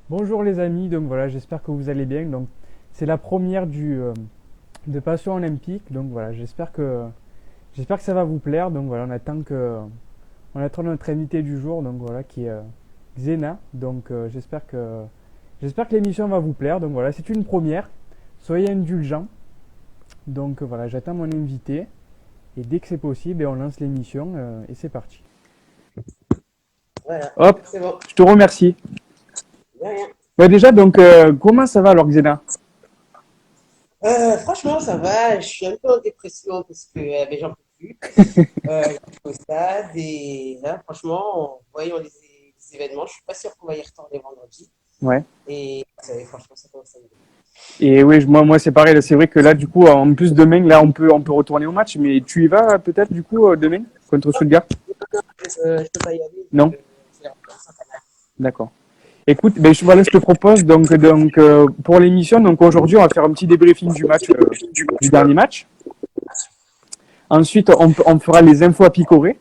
Bonjour les amis, donc voilà, j'espère que vous allez bien. Donc c'est la première de Passion Olympique, donc voilà, j'espère que ça va vous plaire. Donc voilà, on attend notre invité du jour, donc voilà, qui est Xena. Donc j'espère que l'émission va vous plaire. Donc voilà, c'est une première. Soyez indulgents. Donc voilà, j'attends mon invité et dès que c'est possible, et on lance l'émission et c'est parti. Voilà, Hop, c'est bon. je te remercie. De rien. Ouais, déjà, donc comment ça va alors Xena? Franchement, ça va. Je suis un peu en dépression parce que j'en peux plus. Je suis au stade et là, franchement, en voyant les événements, je suis pas sûre qu'on va y retourner vendredi. Ouais. Et franchement, ça commence à me déprimer. Et oui, moi c'est pareil. C'est vrai que là, du coup, en plus demain, là, on peut retourner au match. Mais tu y vas peut-être du coup demain contre Stuttgart? Je peux pas y aller vu Non? que j'ai la place en Canada. D'accord. Écoute, ben, voilà, je te propose donc pour l'émission, donc aujourd'hui, on va faire un petit débriefing du match, du dernier match. Ensuite, on fera les infos à picorer.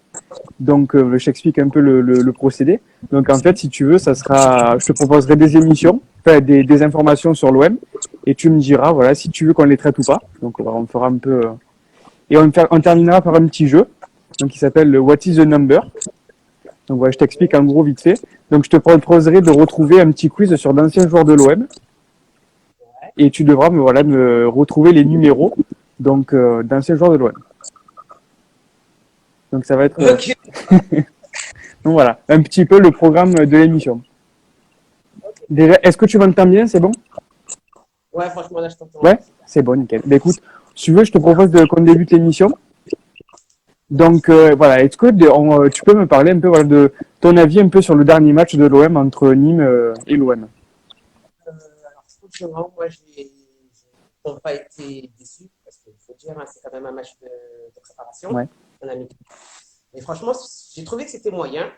Donc, je t'explique un peu le procédé. Donc, en fait, si tu veux, je te proposerai des émissions, enfin, des informations sur l'OM, et tu me diras, voilà, si tu veux qu'on les traite ou pas. Donc, on fera un peu, et on terminera par un petit jeu, donc qui s'appelle le What is the number. Donc, voilà, je t'explique en gros vite fait. Donc, je te proposerai de retrouver un petit quiz sur d'anciens joueurs de l'OM, Ouais. et tu devras me retrouver les numéros, donc d'anciens joueurs de l'OM. Donc, ça va être, Ok. donc voilà, un petit peu le programme de l'émission. Ok. Déjà, est-ce que tu m'entends bien? C'est bon? Ouais, franchement, là, je t'entends Ouais, super. c'est bon, nickel. Ben, écoute, si tu veux, je te propose qu'on débute l'émission. Ouais. Donc voilà, est-ce que tu peux me parler un peu voilà, de ton avis un peu sur le dernier match de l'OM entre Nîmes et l'OM? Alors, franchement, moi, j'ai pas été déçu parce qu'il faut dire, hein, c'est quand même un match de préparation. Ouais. On a mis. Et franchement, j'ai trouvé que c'était moyen.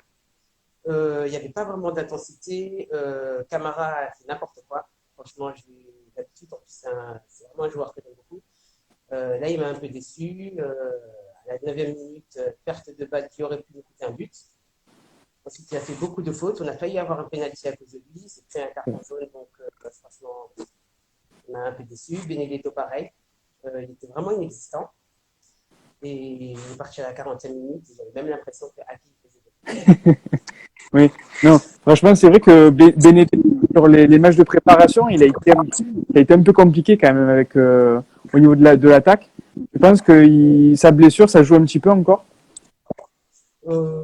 Il n'y avait pas vraiment d'intensité. Camara a fait n'importe quoi. Franchement, d'habitude, en plus, c'est vraiment un joueur que j'aime beaucoup. Là, il m'a un peu déçu. À la 9e minute, perte de balle qui aurait pu nous coûter un but. Ensuite, il a fait beaucoup de fautes. On a failli avoir un penalty à cause de lui. C'est fait un carton jaune, donc franchement, on m'a un peu déçu. Benedetto, pareil. Il était vraiment inexistant. Et il est parti à la 40e minute. J'avais même l'impression que Aki faisait des fautes. Oui, non, franchement, c'est vrai que Benedetto, sur les matchs de préparation, il a été un peu compliqué quand même au niveau de l'attaque. Je pense que sa blessure, ça joue un petit peu encore. Euh,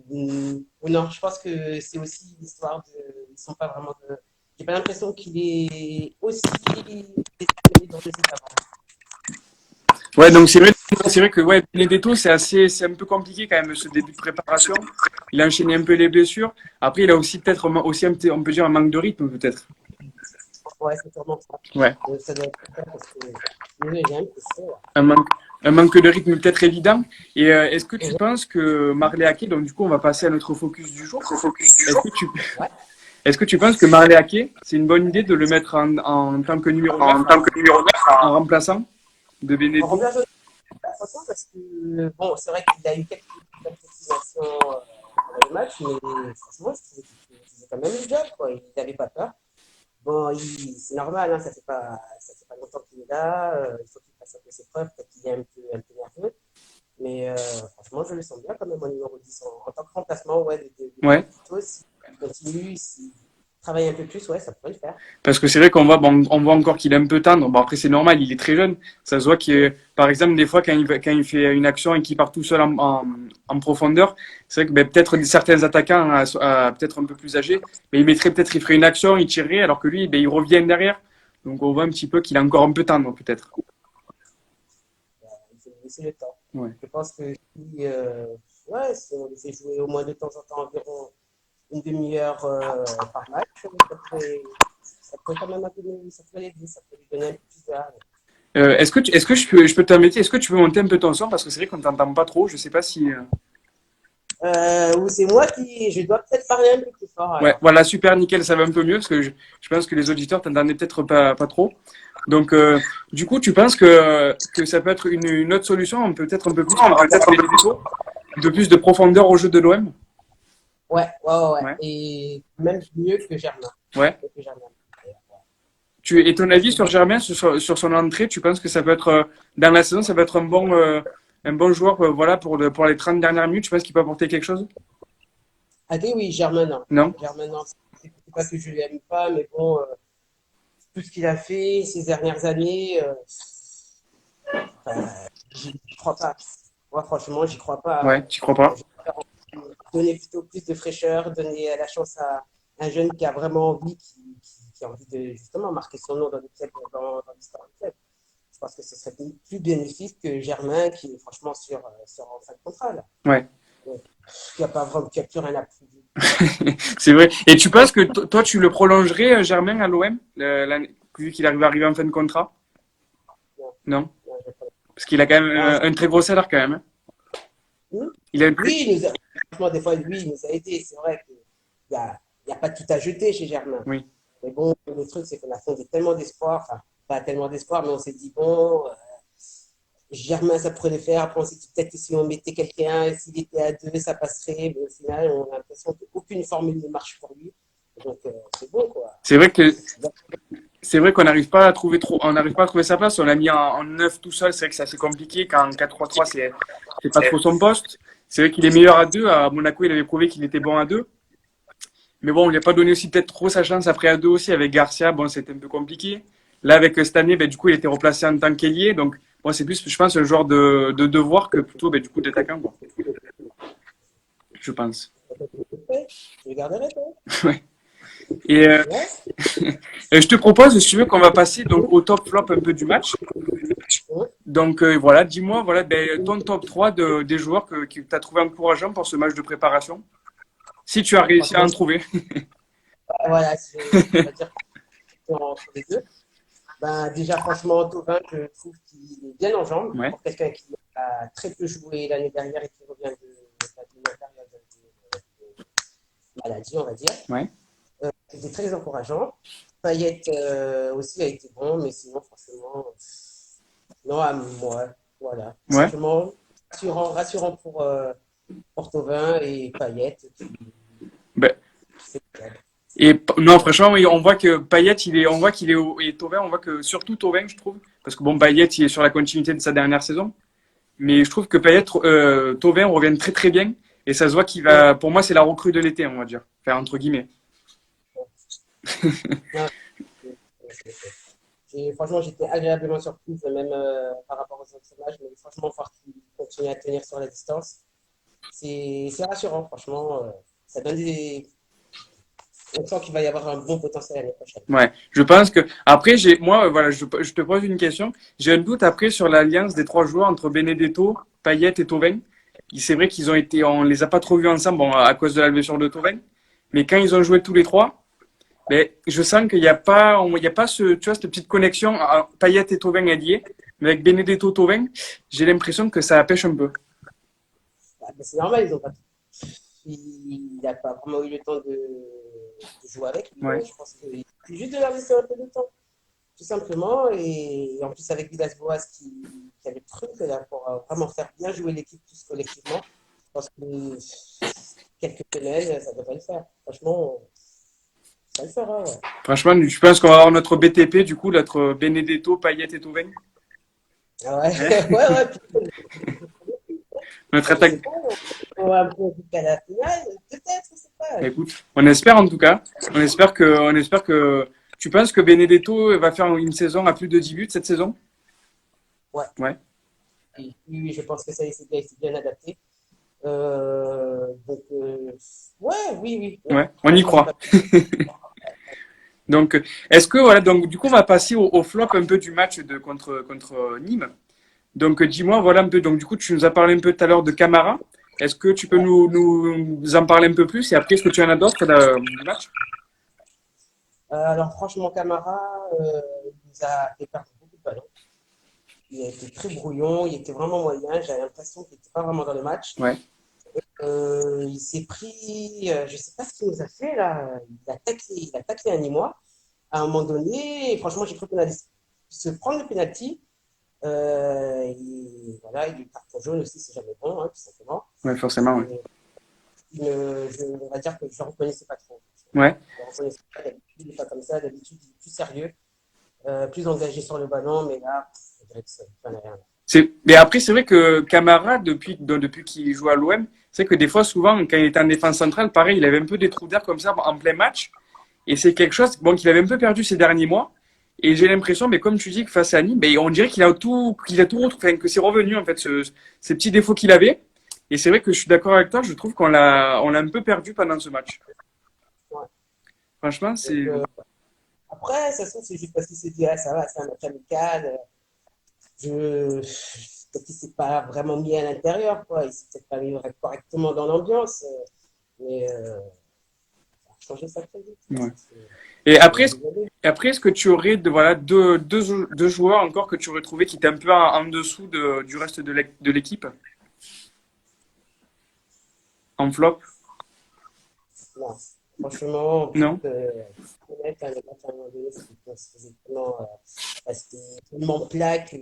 non, je pense que c'est aussi l'histoire de. Ils sont pas vraiment de. J'ai pas l'impression qu'il est aussi déterminé dans les étapes. Ouais, donc c'est vrai que ouais, Benedetto, c'est un peu compliqué quand même ce début de préparation. Il a enchaîné un peu les blessures. Après, il a aussi peut-être aussi on peut dire un manque de rythme peut-être. Ouais, c'est sûrement ça. Ouais, Ça doit être ça parce que j'ai l'impression. un manque, un manque de rythme peut-être évident. Et est-ce que tu penses que Marley Ake, donc du coup on va passer à notre focus du jour. Est-ce que tu, Ouais. est-ce que tu penses que Marley Ake, c'est une bonne idée de le mettre en tant que numéro 9, en remplaçant de On Benedetto? revient sur façon parce que bon, c'est vrai qu'il a eu quelques improvisations pendant le match, mais franchement, je trouvais qu'il faisait quand même le job, quoi. Il n'avait pas peur. Bon, c'est normal, hein, ça fait pas longtemps qu'il est là, il faut qu'il fasse un peu ses preuves, peut-être qu'il est un peu nerveux, mais franchement, je le sens bien quand même en numéro 10 en tant que remplacement ouais, de Ouais. Benedetto, s'il continue, s'il travaille un peu plus, ouais, ça pourrait le faire. Parce que c'est vrai qu'on voit encore qu'il est un peu tendre. Bon, après, c'est normal, il est très jeune. Ça se voit par exemple, des fois, quand il fait une action et qu'il part tout seul en profondeur, c'est vrai que peut-être certains attaquants, peut-être un peu plus âgés, mais il ferait une action, il tirerait, alors que lui, il revient derrière. Donc, on voit un petit peu qu'il est encore un peu tendre, peut-être. Il faut lui laisser le temps. Ouais. Je pense que si, ouais, si on le fait jouer au moins de temps en temps environ une demi-heure par match, ça pourrait quand même un peu, ça pourrait l'aider, ça pourrait lui donner un peu plus de hargne. Est-ce que je peux te permettre, est-ce que tu peux monter un peu ton son parce que c'est vrai qu'on t'entend pas trop. Je sais pas si. Ou c'est moi qui, je dois peut-être parler un peu plus fort Ouais, alors. voilà, super, nickel, ça va un peu mieux parce que je pense que les auditeurs t'entendaient peut-être pas trop. Donc, du coup, tu penses que ça peut être une autre solution, peut-être un peu plus par rapport à Benedetto, de plus de profondeur au jeu de l'OM? Ouais. Ouais. Et même mieux que Germain. Ouais. Mieux que Germain. Et ton avis sur Germain, sur son entrée, tu penses que ça peut être, dans la saison, ça peut être un bon joueur voilà, pour les 30 dernières minutes? Tu penses qu'il peut apporter quelque chose? Ah oui, Germain, non. Non? Germain, non. C'est pas que je l'aime pas, mais bon, tout ce qu'il a fait ces dernières années, enfin, j'y crois pas. Moi, franchement, j'y crois pas. Ouais, tu crois pas? Je préfère donner plutôt plus de fraîcheur, donner la chance à un jeune qui a vraiment envie, qui a envie de justement marquer son nom dans le club, dans l'histoire du club. Je pense que ce serait plus bénéfique que Germain, qui est franchement sur en fin de contrat, là. Ouais. Donc, qui a pas vraiment, qui a plus rien à prouver. C'est vrai. Et tu penses que toi, tu le prolongerais, Germain, à l'OM, vu qu'il arrive à arriver en fin de contrat? Non, Non? non, je pas. Parce qu'il a quand même Non, un très gros salaire, quand même. Hein. hmm? Il a un très... Oui, franchement, des fois, lui, il nous a aidés. C'est vrai qu'il y a pas tout à jeter chez Germain. Oui. Mais bon, le truc, c'est qu'on a fondé tellement d'espoir, enfin, pas tellement d'espoir, mais on s'est dit, bon, Germain, ça pourrait le faire. Après, on s'est dit peut-être que si on mettait quelqu'un, s'il était à deux, ça passerait. Mais au final, on a l'impression qu'aucune formule ne marche pour lui. Donc, c'est bon, quoi. C'est vrai que c'est vrai qu'on n'arrive pas à trouver on n'arrive pas à trouver sa place. On l'a mis en 9 tout seul. C'est vrai que c'est assez compliqué. Quand en 4-3-3, c'est pas trop son poste. C'est vrai qu'il est meilleur à deux. À Monaco, il avait prouvé qu'il était bon à deux. Mais bon, on lui a pas donné aussi peut-être trop sa chance après à deux aussi avec Garcia. Bon, c'était un peu compliqué. Là, avec cette année, ben, du coup, il était replacé en tant qu'ailier. Donc, bon, c'est plus, je pense, un joueur de devoir que plutôt, ben, du coup, d'attaquant, quoi. Je pense. Je regarderai, toi. Ouais. Et Ouais. je te propose, si tu veux, qu'on va passer donc au top flop un peu du match. Ouais. Donc voilà, dis-moi voilà, ben, ton top 3 des joueurs que tu as trouvé encourageants pour ce match de préparation. Si tu as réussi à Franchement, en trouver. voilà, on va dire entre les deux. Ben, déjà, franchement, Thauvin, je trouve qu'il est bien en jambes Ouais, pour quelqu'un qui a très peu joué l'année dernière et qui revient d'une période de maladie, on va dire. ouais, C'était très encourageant. Payet aussi a été bon, mais sinon, franchement, non, à moi, voilà. ouais. Franchement, rassurant pour Thauvin et Payet Ben, qui fait le job. non, franchement, oui, on voit que Payet, on voit qu'il est et Thauvin, on voit que surtout Thauvin, je trouve, parce que bon, Payet, il est sur la continuité de sa dernière saison, mais je trouve que Payet, Thauvin reviennent très très bien, et ça se voit qu'il Ouais. va, pour moi, c'est la recrue de l'été, on va dire, enfin entre guillemets. Non, franchement, j'étais agréablement surprise, même par rapport aux autres matchs, mais franchement, voir qu'il continue à tenir sur la distance, c'est rassurant, franchement. Ça donne des... On sent qu'il va y avoir un bon potentiel l'année prochaine. Ouais, je pense que après moi voilà, je te pose une question. J'ai un doute après sur l'alliance des trois joueurs entre Benedetto, Payet et Thauvin. C'est vrai qu'ils ont été, on les a pas trop vus ensemble bon, à cause de la blessure de Thauvin, mais quand ils ont joué tous les trois, ben, je sens qu'il n'y a pas, il y a pas tu vois, cette petite connexion Payet et Thauvin alliés, mais avec Benedetto Thauvin, j'ai l'impression que ça pêche un peu. Ah, mais c'est normal, ils ont pas... Il n'a pas vraiment eu le temps de jouer avec lui. Ouais. Je pense qu'il faut juste de leur laisser un peu de temps, tout simplement. Et en plus, avec Villas-Boas qui a le truc là, pour vraiment faire bien jouer l'équipe tous collectivement, je pense que quelques semaines, ça devrait le faire. Franchement, ça le fera, ouais. Franchement, je pense qu'on va avoir notre BTP du coup, notre Benedetto, Payet et Thauvin. Ah ouais, Hein. ouais, ouais. Notre Je sais attaque. pas, on va un peu jusqu'à la finale, peut-être, je sais pas. Écoute, on espère en tout cas. On espère que. Tu penses que Benedetto va faire une saison à plus de 10 buts cette saison? Ouais, Ouais, oui, oui, je pense que ça, il s'est bien adapté. Donc, ouais, oui, oui. Non, ouais, on y franchement, j'ai pas. croit. Donc, est-ce que voilà, donc du coup, on va passer au flop un peu du match contre Nîmes. Donc, dis-moi, voilà un peu. Donc, du coup, tu nous as parlé un peu tout à l'heure de Camara. Est-ce que tu peux Ouais. nous en parler un peu plus? Et après, est-ce que tu en as d'autres du match? Alors, franchement, Camara, il nous a fait perdre beaucoup de ballons. Il a été très brouillon, il était vraiment moyen. J'avais l'impression qu'il n'était pas vraiment dans le match. Ouais, Il s'est pris, je ne sais pas ce qu'il nous a fait là. Il a taclé un Nîmois. À un moment donné, franchement, j'ai cru qu'on allait se prendre le penalty. Et voilà, il y a eu carton jaune aussi, c'est jamais bon, hein, tout simplement. ouais, forcément, ouais. Et on va dire que je ne le reconnaissais pas trop. Ouais. Je ne le reconnaissais pas d'habitude, il n'est pas comme ça. D'habitude, il est plus sérieux, plus engagé sur le ballon, mais là, je dirais que ça n'a rien. Mais après, c'est vrai que Camara, depuis qu'il joue à l'OM, c'est vrai que des fois, souvent, quand il était en défense centrale, pareil, il avait un peu des trous d'air comme ça en plein match. Et c'est quelque chose bon, qu'il avait un peu perdu ces derniers mois. Et j'ai l'impression, mais comme tu dis, que face à Nîmes, on dirait qu'il a tout retrouvé, enfin, que c'est revenu, en fait, ces petits défauts qu'il avait. Et c'est vrai que je suis d'accord avec toi, je trouve qu'on l'a un peu perdu pendant ce match. Ouais. Franchement, Donc, c'est. après, ça se trouve, c'est juste parce qu'il s'est dit, ah, ça va, c'est un match amical. Je... Peut-être qu'il ne s'est pas vraiment mis à l'intérieur, quoi. Il ne s'est peut-être pas mis correctement dans l'ambiance. Mais ça a changé ça très vite. Ouais. C'est Et il y après, a des années. est-ce que tu aurais voilà, deux joueurs encore que tu aurais trouvé qui étaient un peu en dessous du reste de l'équipe en flop? Non. Franchement, pour Non? être honnête, à un moment donné, c'était vraiment parce qu'il est tellement plat qu'à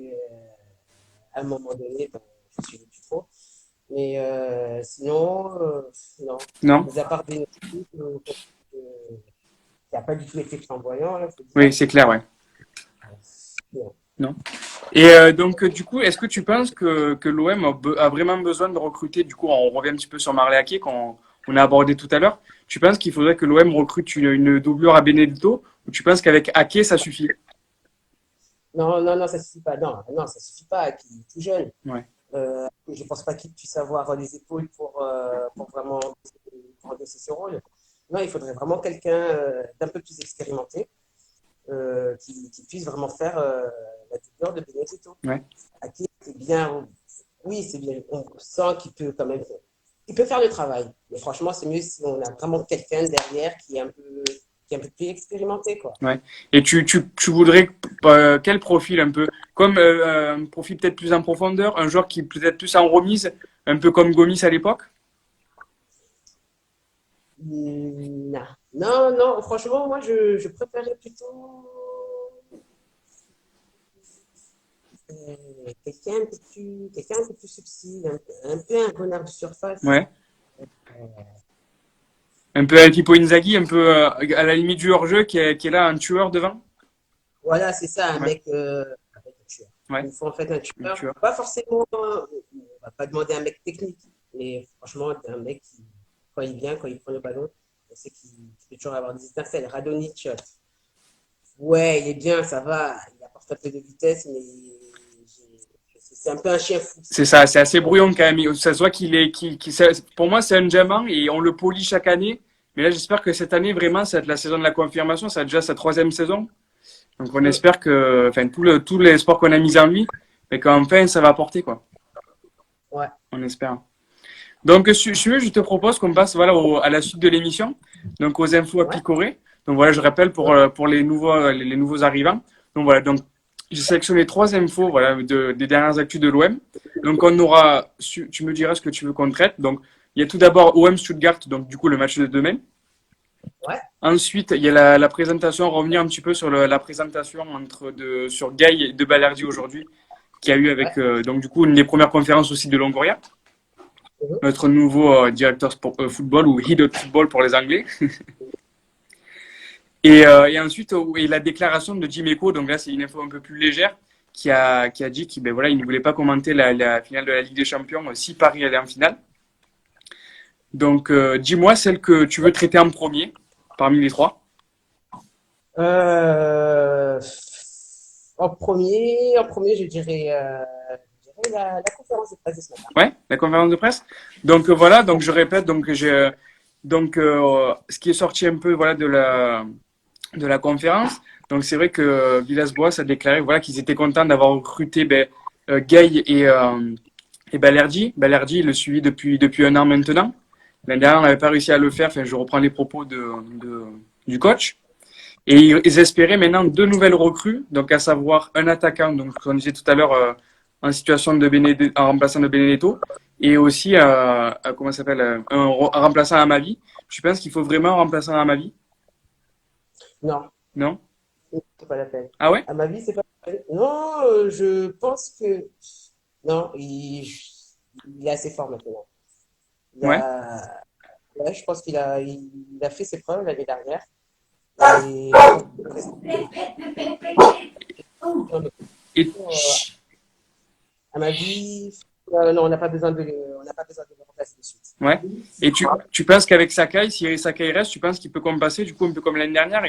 un moment donné, ben, je ne suis plus trop. Mais sinon, non. Non? Mis à part des qui n'a pas du tout été flamboyant, il faut dire. Oui, c'est clair, ouais. Non. Non. Et donc, du coup, est-ce que tu penses que l'OM a vraiment besoin de recruter, du coup, on revient un petit peu sur Marley Ake qu'on a abordé tout à l'heure. Tu penses qu'il faudrait que l'OM recrute une doublure à Benedetto ou tu penses qu'avec Ake, ça suffit? Non, non, non, ça suffit pas. Non, non, ça suffit pas. Il est tout jeune. Ouais. Je pense pas qu'il puisse avoir les épaules pour vraiment pour endosser ce rôle. Non, il faudrait vraiment quelqu'un d'un peu plus expérimenté qui puisse vraiment faire la doubleur de Benedetto. Ouais. Aki, c'est bien, oui, c'est bien. On sent qu'il peut quand même, il peut faire le travail. Mais franchement, c'est mieux si on a vraiment quelqu'un derrière qui est un peu plus expérimenté, quoi. Ouais. Et tu voudrais quel profil un peu? Comme un profil peut-être plus en profondeur, un joueur qui peut-être plus en remise, un peu comme Gomis à l'époque? Non, non, non. Franchement, moi, je préférais plutôt quelqu'un un peu plus subtil, un peu un renard de surface. Ouais. Un peu un tipo Inzaghi, un peu à la limite du hors-jeu qui est là, un tueur devant? Voilà, c'est ça, un Ouais. mec, un tueur. Ouais. Il faut en fait un Un tueur. tueur. Pas forcément, on va pas demander un mec technique, mais franchement, un mec qui, quand il vient, quand il prend le ballon, on sait qu'il peut toujours avoir des étincelles. Radonjic, ouais, il est bien, ça va, il apporte un peu de vitesse, mais c'est un peu un chien fou. C'est ça, c'est assez Donc, brouillon quand même. Ça se voit pour moi, c'est un diamant et on le polit chaque année. Mais là, j'espère que cette année, vraiment, ça va être la saison de la confirmation. Ça va être déjà sa troisième saison. Donc, on espère que, enfin, tous les sports qu'on a mis en lui, mais qu'enfin, ça va apporter, quoi. ouais, On espère. Donc, je te propose qu'on passe voilà, à la suite de l'émission, donc aux infos à ouais, picorer. Donc, voilà, je rappelle ouais, pour les nouveaux arrivants. Donc, voilà, donc, j'ai sélectionné trois infos voilà, des dernières actus de l'OM. Donc, on aura, tu me diras ce que tu veux qu'on traite. Donc, il y a tout d'abord OM Stuttgart, donc du coup, le match de demain. ouais, Ensuite, il y a la présentation, revenir un petit peu sur la présentation sur Gaï et de Balerdi aujourd'hui, qui a eu avec, ouais. donc du coup, une des premières conférences aussi de Longoria, Mhm. notre nouveau directeur football ou head of football pour les Anglais. Et ensuite, et la déclaration de Jim Echo, donc là, c'est une info un peu plus légère, qui a dit qu'il ben, voilà, il ne voulait pas commenter la finale de la Ligue des Champions si Paris allait en finale. Donc, dis-moi celle que tu veux traiter en premier, parmi les trois. Euh, en premier, je dirais la conférence de presse de ce matin. Ouais, la conférence de presse. Donc voilà, donc je répète, ce qui est sorti un peu voilà de la conférence. Donc c'est vrai que Villas-Boas a déclaré voilà qu'ils étaient contents d'avoir recruté Gay et Balerdi. Balerdi, il le suit depuis un an maintenant. L'année dernière, on n'avait pas réussi à le faire. Enfin, je reprends les propos du coach. Et ils espéraient maintenant deux nouvelles recrues, donc à savoir un attaquant, donc comme on disait tout à l'heure, en situation de en remplaçant de Benedetto, et aussi comment ça s'appelle, un remplaçant à Mavi. Je pense qu'il faut vraiment un remplaçant à Mavi, Non, non? c'est pas la peine. Ah ouais? À ma vie, c'est pas la peine. Non, je pense que non, il est assez fort maintenant. Il Ouais. a, Ouais, je pense il a fait ses preuves l'année dernière. Et Et, à ma vie, non, on n'a pas besoin de le remplacer de suite. ouais. Et tu penses qu'avec Sakai, si Sakai reste, tu penses qu'il peut compenser, du coup, un peu comme l'année dernière,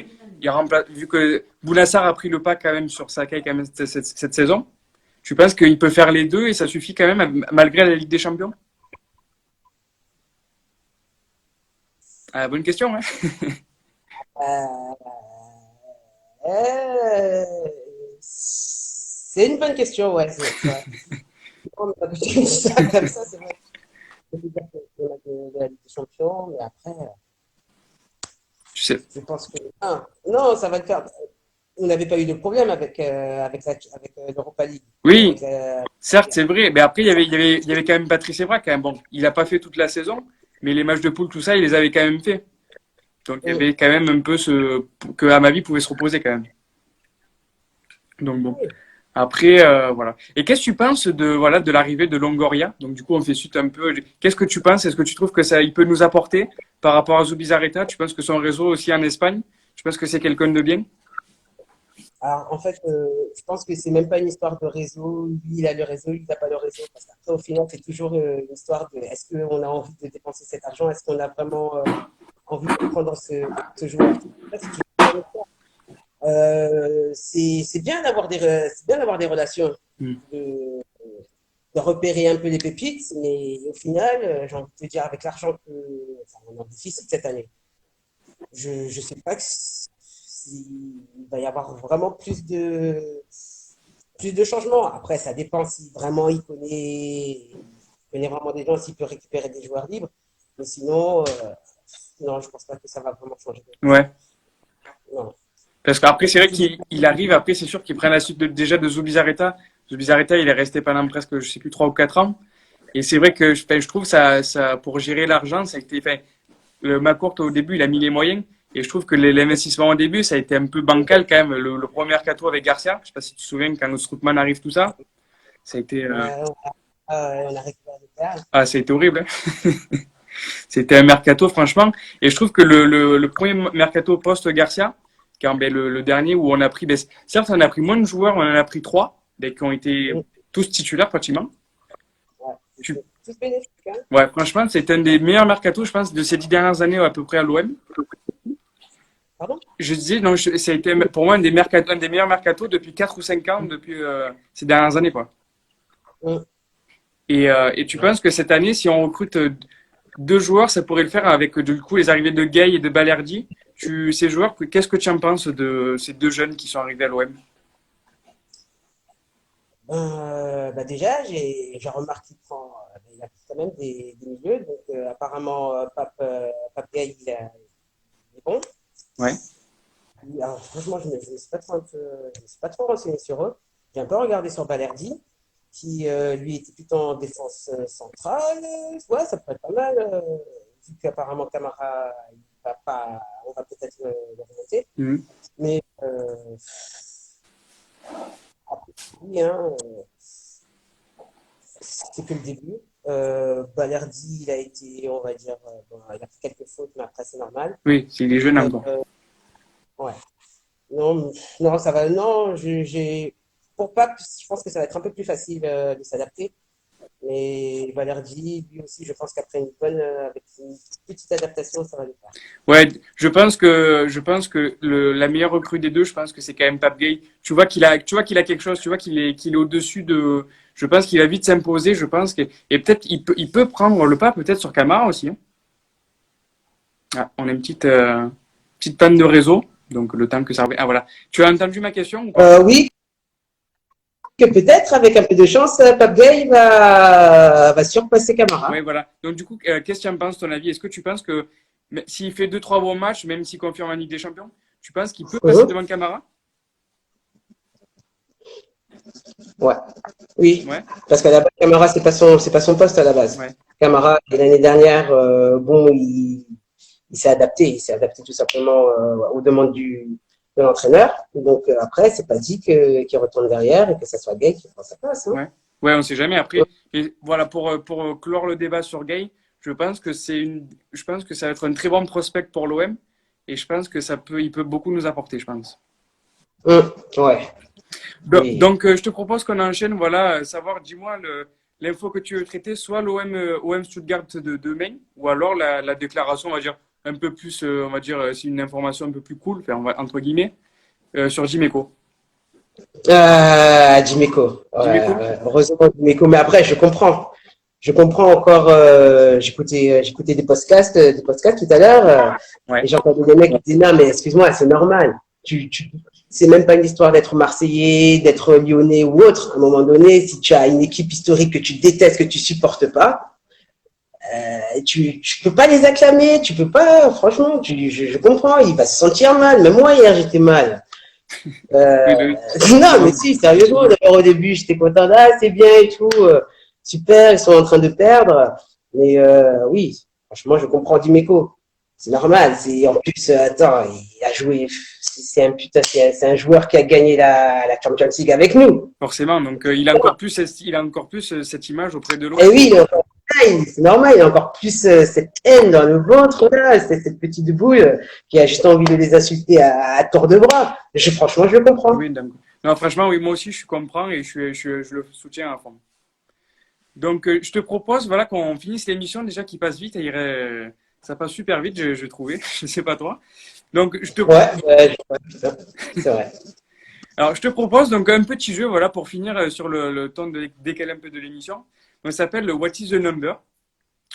vu que Bounassar a pris le pas quand même sur Sakai quand même cette saison, tu penses qu'il peut faire les deux et ça suffit quand même, malgré la Ligue des Champions? Ah, bonne question, hein. Euh, euh, c'est une bonne question, ouais. Ouais. Non, mais quand tu dis ça comme ça, c'est vrai. Je peux dire qu'on a de la Ligue des Champions, mais après, Tu sais. je pense que non, ça va le faire. On n'avait pas eu de problème avec l'Europa League. Oui, Avec certes, c'est vrai. Mais après, il y avait quand même Patrice Evra, quand même. Bon, il n'a pas fait toute la saison, mais les matchs de poule, tout ça, il les avait quand même fait. Donc, il y avait quand même un peu que Amavi pouvait se reposer quand même. Donc, bon. Après, voilà. Et qu'est-ce que tu penses de l'arrivée de Longoria? Donc, du coup, on fait suite un peu. Qu'est-ce que tu penses? Est-ce que tu trouves que il peut nous apporter par rapport à Zubizarreta? Tu penses que son réseau aussi en Espagne, tu penses que c'est quelqu'un de bien? Alors, en fait, je pense que c'est même pas une histoire de réseau. Lui, il a le réseau, il n'a pas le réseau. Parce qu'après, au final, c'est toujours une histoire de est-ce qu'on a envie de dépenser cet argent? Est-ce qu'on a vraiment envie de prendre ce joueur? Après, si tu veux, c'est bien d'avoir des relations, Hmm. de, de repérer un peu les pépites, mais au final, j'ai envie de te dire, avec l'argent enfin, on est en déficit cette année. Je ne sais pas s'il va y avoir vraiment plus de changements. Après, ça dépend si vraiment il connaît vraiment des gens, s'il peut récupérer des joueurs libres. Mais sinon, non, je pense pas que ça va vraiment changer. Ouais. Non. Parce qu'après, c'est vrai Tout dépend. qu'il arrive, après, c'est sûr qu'il prend la suite déjà de Zubizarreta. Zubizarreta, il est resté pendant presque, je sais plus, 3 ou 4 ans. Et c'est vrai que je trouve ça, pour gérer l'argent, ça a été fait. Le McCourt, au début, il a mis les moyens. Et je trouve que l'investissement au début, ça a été un peu bancal quand même. Le premier mercato avec Garcia, je sais pas si tu te souviens, quand Strootman arrive, tout ça, ça a été, On a récupéré des terres. ça a été horrible, hein. C'était un mercato, franchement. Et je trouve que le premier mercato post-Garcia, quand le dernier où on a pris, certes, on a pris moins de joueurs, on en a pris 3, qui ont été tous titulaires pratiquement. Ouais, Tu- c'était tous bénéfiques. Hein. Ouais, franchement, c'est un des meilleurs mercatos, je pense, de ces 10 dernières années à peu près à l'OM. Pardon? Je disais, non, ça a été pour moi un des meilleurs mercatos depuis 4 ou 5 ans, depuis ces dernières années, quoi. Mm. Et tu penses que cette année, si on recrute 2 joueurs, ça pourrait le faire avec du coup les arrivées de Gay et de Balerdi. Ces joueurs, qu'est-ce que tu en penses de ces 2 jeunes qui sont arrivés à l'OM? Bah déjà, j'ai remarqué il a quand même des milieux. Donc, apparemment, Pape Gay, il est bon. Ouais. Alors, franchement, je me suis pas trop, je me suis pas trop renseigné sur eux. J'ai un peu regardé sur Balerdi, qui lui était plutôt en défense centrale. Ouais, ça pourrait être pas mal, vu qu'apparemment Camara, il va pas, on va peut-être le remonter. Mhm. Mais après, oui, hein, c'est que le début. Balerdi, il a été, on va dire, bon, il a fait quelques fautes, mais après, c'est normal. Oui, c'est les jeunes encore. Ouais. Non, non, ça va. Non, pour Pape, je pense que ça va être un peu plus facile de s'adapter. Mais Balerdi, lui aussi, je pense qu'après avec une petite adaptation, ça va le faire. Ouais, je pense que la meilleure recrue des 2, je pense que c'est quand même Pape Gay. Tu vois qu'il a quelque chose, tu vois qu'il est au-dessus de. Je pense qu'il va vite s'imposer. Et peut-être il peut prendre le pas peut-être sur Camara aussi, hein. Ah, on a une petite panne de réseau, donc le temps que ça. Ah voilà. Tu as entendu ma question ou pas? Oui, que peut-être avec un peu de chance, Pape Gay va surpasser Oui, Camara. voilà. Donc, du coup, qu'est-ce que tu en penses, ton avis? Est-ce que tu penses que s'il fait 2, 3 bons matchs, même s'il confirme en Ligue des Champions, tu penses qu'il peut passer Mhm. devant Camara? Ouais. Oui, Ouais, parce qu'à la base, Camara, c'est pas son poste à la base. ouais. Camara, l'année dernière, bon, il s'est adapté tout simplement aux demandes de l'entraîneur. Donc après, c'est pas dit qu'il retourne derrière et que ça soit Gay qui prend sa place. Hein. Ouais, ouais, on sait jamais. Après, et voilà, pour clore le débat sur Gay, je pense que ça va être un très bon prospect pour l'OM et je pense que il peut beaucoup nous apporter, je pense. Ouais, oui. Donc, je te propose qu'on enchaîne, voilà, savoir, dis-moi l'info que tu veux traiter, soit OM Stuttgart de demain, ou alors la déclaration, on va dire, un peu plus, on va dire, c'est une information un peu plus cool, enfin, entre guillemets, sur Jiméco. Dimeco. Ouais, Jiméco? ouais, heureusement Dimeco. Mais après, je comprends. Je comprends encore. J'écoutais des podcasts tout à l'heure, Ouais. et j'entendais des mecs qui disaient non, mais excuse-moi, c'est normal. C'est même pas une histoire d'être Marseillais, d'être Lyonnais ou autre. À un moment donné, si tu as une équipe historique que tu détestes, que tu supportes pas, tu peux pas les acclamer. Tu peux pas. Franchement, je comprends. Il va se sentir mal. Même moi hier, j'étais mal. Oui, Euh, oui. non, mais si, sérieusement, d'abord au début, j'étais content, ah, c'est bien et tout, super, ils sont en train de perdre. Mais oui, franchement, je comprends Dimeco. C'est normal. En plus, attends, il a joué, c'est un putain, c'est un joueur qui a gagné la Champions League avec nous. Forcément, donc il a encore plus cette image auprès de Et l'OM. oui, c'est normal, il a encore plus cette haine dans le ventre, là, cette petite boule qui a juste envie de les insulter à tour de bras. Franchement, je le comprends. Oui, donc, non, franchement, oui, moi aussi, je comprends et je le soutiens à fond. Donc, je te propose, voilà, qu'on finisse l'émission déjà qui passe vite. Ça passe super vite, je trouvais. Je sais pas toi. Donc, Ouais, ouais, putain, c'est vrai. alors, je te propose donc un petit jeu, voilà, pour finir sur le temps de décaler un peu de l'émission. Donc, ça s'appelle le What is the number?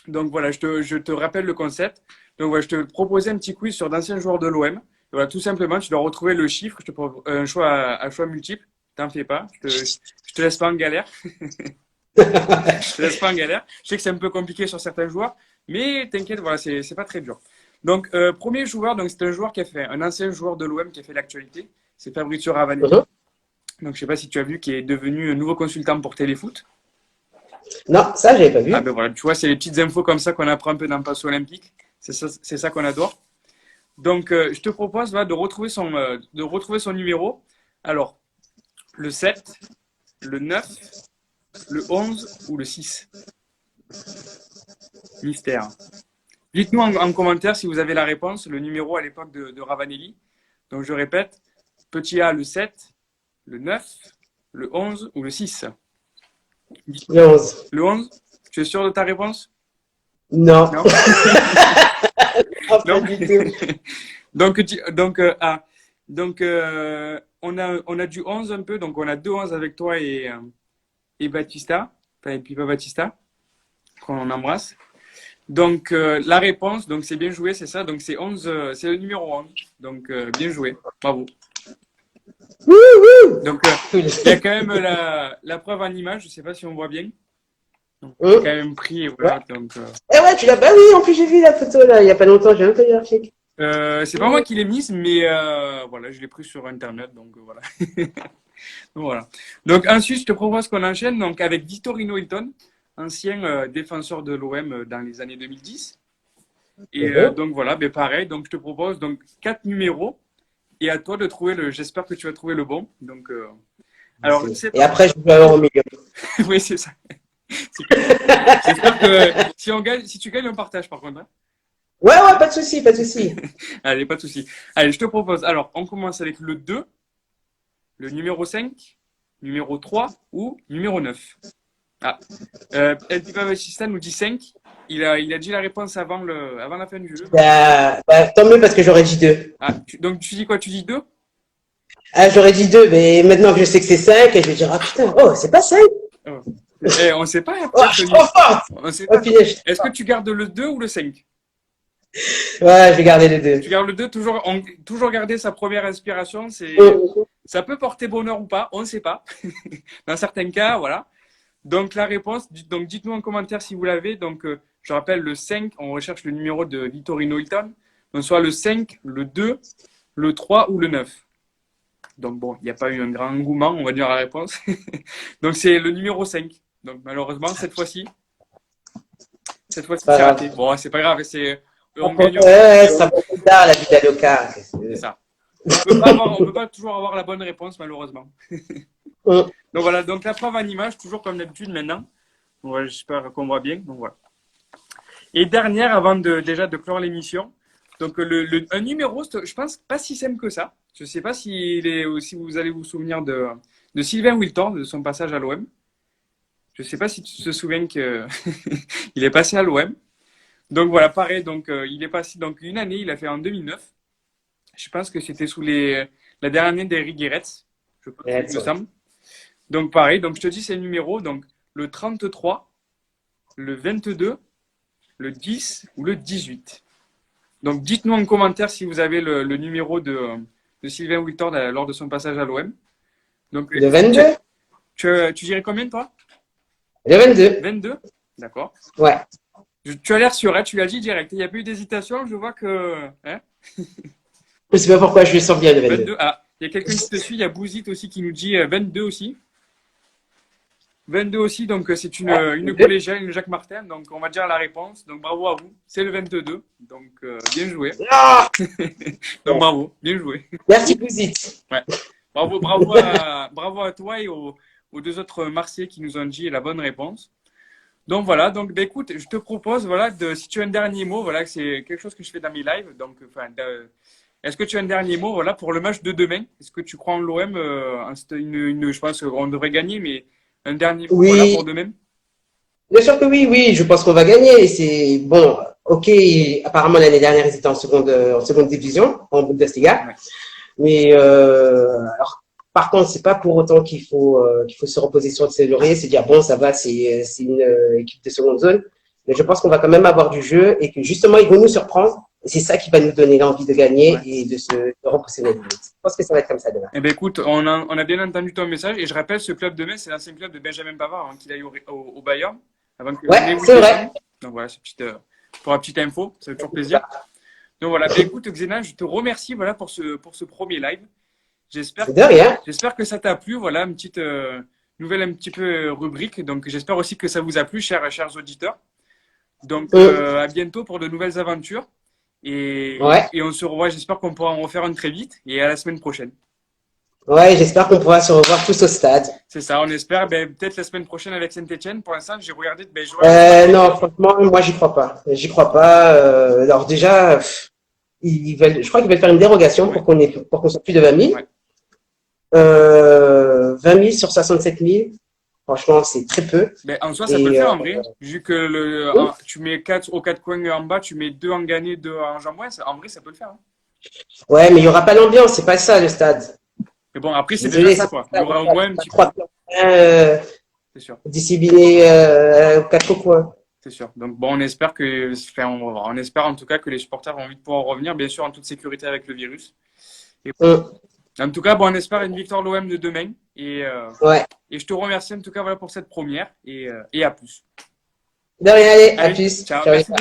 Donc, voilà, je te rappelle le concept. Donc, voilà, je te proposais un petit quiz sur d'anciens joueurs de l'OM. Voilà, tout simplement, tu dois retrouver le chiffre. Je te propose un choix à choix multiple. T'en fais pas. Je te laisse pas en galère. Je te laisse pas en galère. Je sais que c'est un peu compliqué sur certains joueurs, mais t'inquiète, voilà, c'est pas très dur. Donc, premier joueur, donc c'est un joueur qui a fait, un ancien joueur de l'OM qui a fait l'actualité. C'est Fabrizio Ravanelli. Mhm. Donc, je sais pas si tu as vu, qui est devenu un nouveau consultant pour Téléfoot. Non, ça, j'avais pas Ah vu. ben voilà, tu vois, c'est les petites infos comme ça qu'on apprend un peu dans le passe olympique. C'est ça qu'on adore. Donc, je te propose voilà, de retrouver son numéro. Alors, le 7, le 9, le 11 ou le 6. Mystère. Dites-nous en commentaire si vous avez la réponse, le numéro à l'époque de Ravanelli. Donc, je répète, petit A, le 7, le 9, le 11 ou le 6. Le 11. Le 11, tu es sûr de ta réponse? Non. Non? Ah, pas Non? du tout. A. Donc, on a du 11 un peu, donc on a deux 11 avec toi et Batista, enfin, et Pipa Batista, qu'on embrasse. Donc, la réponse, donc c'est bien joué, c'est ça. Donc, c'est 11, c'est le numéro 11. Donc, bien joué. Bravo. Donc, Cool. il y a quand même la preuve en image. Je ne sais pas si on voit bien. Donc, j'ai quand Hum. même pris, Ouais. voilà. Donc, Eh ouais, tu l'as. Bah oui, en plus, j'ai vu la photo là, il y a pas longtemps, j'ai un peu vérifié. c'est pas moi qui l'ai mise, mais voilà, je l'ai pris sur Internet. Donc, voilà. Donc, voilà. Donc, ensuite, je te propose qu'on enchaîne donc, avec Vittorino Hilton, ancien défenseur de l'OM dans les années 2010. Et Mhm. donc, voilà, ben, pareil. Donc, je te propose donc, 4 numéros. Et à toi de trouver j'espère que tu vas trouver le bon. Donc, alors, je ne sais Et pas. après, je vais avoir au milieu. Oui, c'est ça. C'est comme ça. J'espère que si on gagne, si tu gagnes, on partage par contre, hein. Ouais, ouais, pas de souci, pas de souci. Allez, pas de souci. Allez, je te propose. Alors, on commence avec le 2, le numéro 5, numéro 3 ou numéro 9. Ah, El Pipa Baptista nous dit 5. Il a dit la réponse avant la fin du jeu. Donc, Bah, tant mieux parce que j'aurais dit 2. ah, donc tu dis quoi? Tu dis 2? Ah, j'aurais dit 2, mais maintenant que je sais que c'est 5, je vais dire, ah putain, oh, c'est pas 5. Oh. Eh, on sait pas, Oh, peut-être. je suis trop forte. On sait Oh, pas. punaise, je suis Est-ce que forte. tu gardes le 2 ou le 5? Ouais, je vais garder les Tu deux. gardes le 2, toujours garder sa première inspiration, Hum. ça peut porter bonheur ou pas, on ne sait pas. Dans certains cas, voilà. Donc la réponse, donc dites-nous en commentaire si vous l'avez. Donc je rappelle le 5, on recherche le numéro de Vittorino Hilton. Donc soit le 5, le 2, le 3 ou le 9. Donc bon, il n'y a pas eu un grand engouement, on va dire la réponse. Donc c'est le numéro 5. Donc malheureusement, cette fois-ci Pas c'est raté. grave. Bon, c'est pas grave, on Après, gagne. ouais, ça va plus tard, la vie d'Aloca. C'est ça. On peut pas toujours avoir la bonne réponse, malheureusement. Hum. Donc voilà, donc la preuve en image, toujours comme d'habitude maintenant. Donc, voilà, j'espère qu'on voit bien. Donc voilà. Et dernière, avant déjà de clore l'émission. Donc, un numéro, je pense, pas si simple que ça. Je ne sais pas si vous allez vous souvenir de Sylvain Wiltord, de son passage à l'OM. Je ne sais pas si tu te souviens qu'il est passé à l'OM. Donc voilà, pareil. Donc, il est passé donc une année, il a fait en 2009. Je pense que c'était sous la dernière année d'Eric Guéretz. Je pense, il me semble. Donc pareil, donc je te dis ces numéros. Donc le 33, le 22, le 10 ou le 18. Donc dites-nous en commentaire si vous avez le numéro de Sylvain Wiltord lors de son passage à l'OM. Donc, Le 22? Tu dirais combien toi? Le 22. 22? D'accord. Ouais. Tu as l'air sûr, hein, tu l'as dit direct. Il n'y a pas eu d'hésitation, je vois que. Hein, Je sais pas pourquoi je le sens bien le 22. 22. Ah, il y a quelqu'un qui te suit, il y a Bouzit aussi qui nous dit 22 aussi. 22 aussi, donc c'est une collégiale, une Jacques Martin, donc on va dire la réponse. Donc bravo à vous, c'est le 22, donc bien joué. Donc bravo, bien joué. Merci Bouzit. Ouais. Bravo à toi et aux deux autres Marseillais qui nous ont dit la bonne réponse. Donc voilà, donc bah, écoute, je te propose, voilà, si tu as un dernier mot, voilà, c'est quelque chose que je fais dans mes lives, donc est-ce que tu as un dernier mot, voilà, pour le match de demain? Est-ce que tu crois en l'OM? Je pense qu'on devrait gagner, mais un dernier mot, Oui. voilà, pour demain? Bien sûr que oui, oui, je pense qu'on va gagner. C'est bon, ok. Apparemment l'année dernière ils étaient en seconde division, en Bundesliga. Ouais. Mais alors, par contre, c'est pas pour autant qu'il faut se reposer sur ses lauriers, c'est dire bon, ça va, c'est une équipe de seconde zone. Mais je pense qu'on va quand même avoir du jeu et que justement ils vont nous surprendre. Et c'est ça qui va nous donner l'envie de gagner et de repousser notre limite. Je pense que ça va être comme ça demain. Eh ben écoute, on a bien entendu ton message et je rappelle, ce club demain, c'est l'ancien club de Benjamin Pavard hein, qu'il a eu au Bayern. Avant que Ouais, c'est vrai. Donc voilà, pour la petite info, ça fait toujours plaisir. Donc voilà, ben écoute Xena, je te remercie voilà, pour ce premier live. J'espère que ça t'a plu, voilà, une petite nouvelle un petit peu rubrique. Donc j'espère aussi que ça vous a plu, chers auditeurs. Donc à bientôt pour de nouvelles aventures. Et on se revoit, j'espère qu'on pourra en refaire une très vite. Et à la semaine prochaine. Ouais, j'espère qu'on pourra se revoir tous au stade. C'est ça, on espère. Ben, peut-être la semaine prochaine avec Saint-Etienne. Pour l'instant, j'ai regardé. Ben, non, franchement, moi, j'y crois pas. J'y crois pas. Alors déjà, je crois qu'ils veulent faire une dérogation pour qu'on soit plus de 20 000. Ouais. 20 000 sur 67 000. Franchement, c'est très peu. Ben, en soi, ça peut le faire en vrai. Vu que tu mets 4 aux 4 coins en bas, tu mets 2 en gagné, 2 en jambes. En vrai, ça peut le faire. Hein. Ouais, mais il n'y aura pas l'ambiance. C'est pas ça, le stade. Mais bon, après, c'est déjà ça, quoi. Il y aura au moins un petit peu. C'est sûr. Discipliné 4 coins. C'est sûr. Donc, bon, on espère on espère en tout cas que les supporters vont vite pouvoir revenir, bien sûr, en toute sécurité avec le virus. Et, en tout cas, bon, on espère une victoire de l'OM de demain. Et je te remercie en tout cas voilà, pour cette première et à plus. De rien, allez, à plus. Ciao. Ciao.